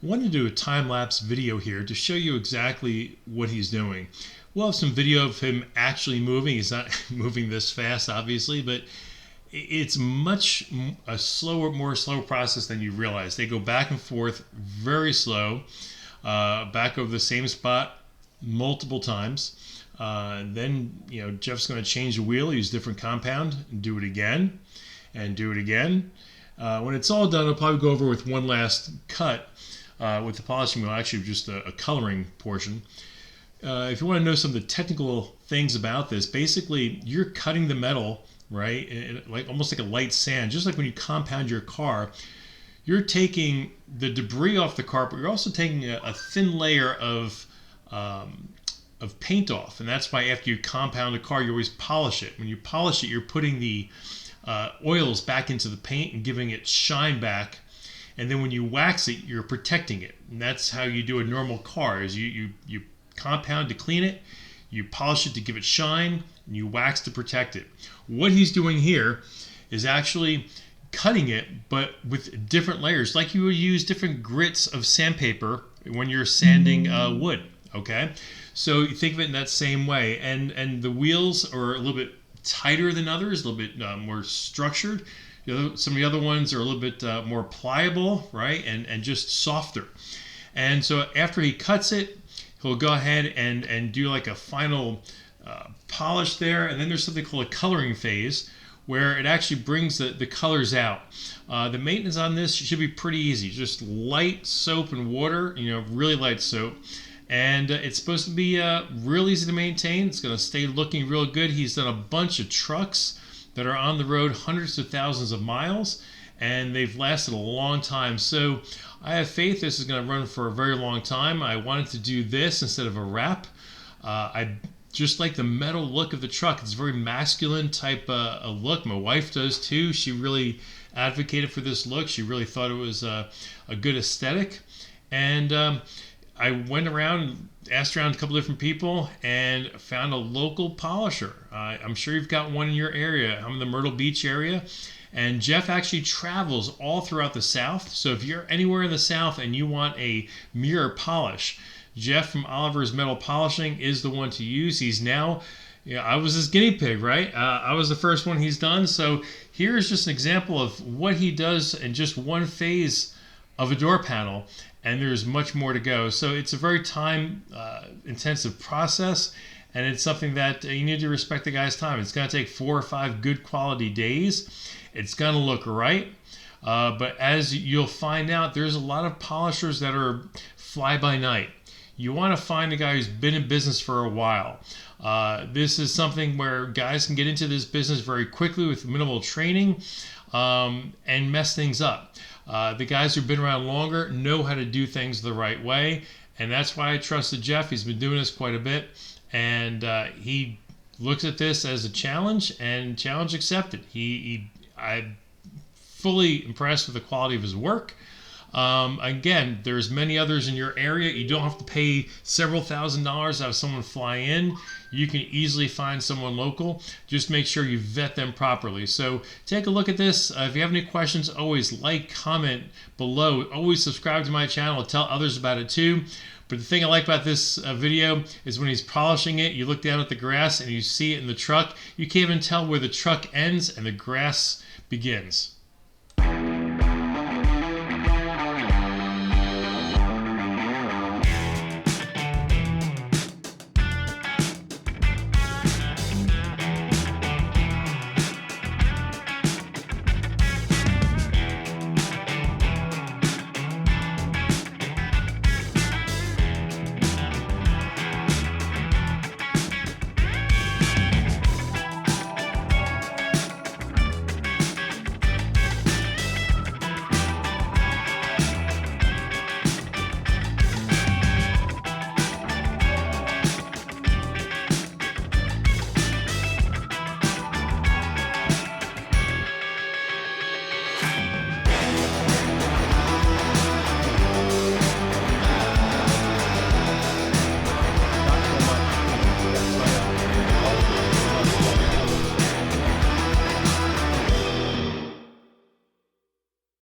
I wanted to do a time-lapse video here to show you exactly what he's doing. We'll have some video of him actually moving. He's not moving this fast, obviously, but it's much a more slow process than you realize. They go back and forth very slow, back over the same spot multiple times. Then Jeff's going to change the wheel, use different compound, and do it again, and do it again. When it's all done, I'll probably go over with one last cut with the polishing wheel, actually just a coloring portion. If you want to know some of the technical things about this, basically you're cutting the metal, right, like almost like a light sand, just like when you compound your car. You're taking the debris off the car, but you're also taking a thin layer of paint off, and that's why after you compound a car, you always polish it. When you polish it, you're putting the oils back into the paint and giving it shine back. And then when you wax it, you're protecting it. And that's how you do a normal car, is you compound to clean it, you polish it to give it shine, and you wax to protect it. What he's doing here is actually cutting it, but with different layers, like you would use different grits of sandpaper when you're sanding wood, okay? So you think of it in that same way. And the wheels are a little bit tighter than others, a little bit more structured. Some of the other ones are a little bit more pliable, right, and just softer. And so after he cuts it, he'll go ahead and do like a final polish there. And then there's something called a coloring phase, where it actually brings the colors out. The maintenance on this should be pretty easy. Just light soap and water, really light soap. And it's supposed to be real easy to maintain. It's going to stay looking real good. He's done a bunch of trucks that are on the road hundreds of thousands of miles, and they've lasted a long time. So I have faith this is going to run for a very long time. I wanted to do this instead of a wrap. I just like the metal look of the truck. It's a very masculine type of look. My wife does too. She really advocated for this look. She really thought it was a good aesthetic. And I went around, asked around a couple different people, and found a local polisher. I'm sure you've got one in your area. I'm in the Myrtle Beach area, and Jeff actually travels all throughout the South. So if you're anywhere in the South and you want a mirror polish, Jeff from Oliver's Metal Polishing is the one to use. He's now, I was his guinea pig, right? I was the first one he's done. So here's just an example of what he does in just one phase of a door panel. And there's much more to go. So it's a very time-intensive process, and it's something that you need to respect the guy's time. It's going to take 4 or 5 good quality days. It's going to look right. But as you'll find out, there's a lot of polishers that are fly-by-night. You want to find a guy who's been in business for a while. This is something where guys can get into this business very quickly with minimal training and mess things up. The guys who've been around longer know how to do things the right way, and that's why I trusted Jeff. He's been doing this quite a bit, and he looks at this as a challenge, and challenge accepted. I'm fully impressed with the quality of his work. Again, there's many others in your area. You don't have to pay several $1,000s to have someone fly in. You can easily find someone local. Just make sure you vet them properly. So take a look at this. If you have any questions, always like, comment below. Always subscribe to my channel. Tell others about it too. But the thing I like about this video is when he's polishing it, you look down at the grass and you see it in the truck. You can't even tell where the truck ends and the grass begins.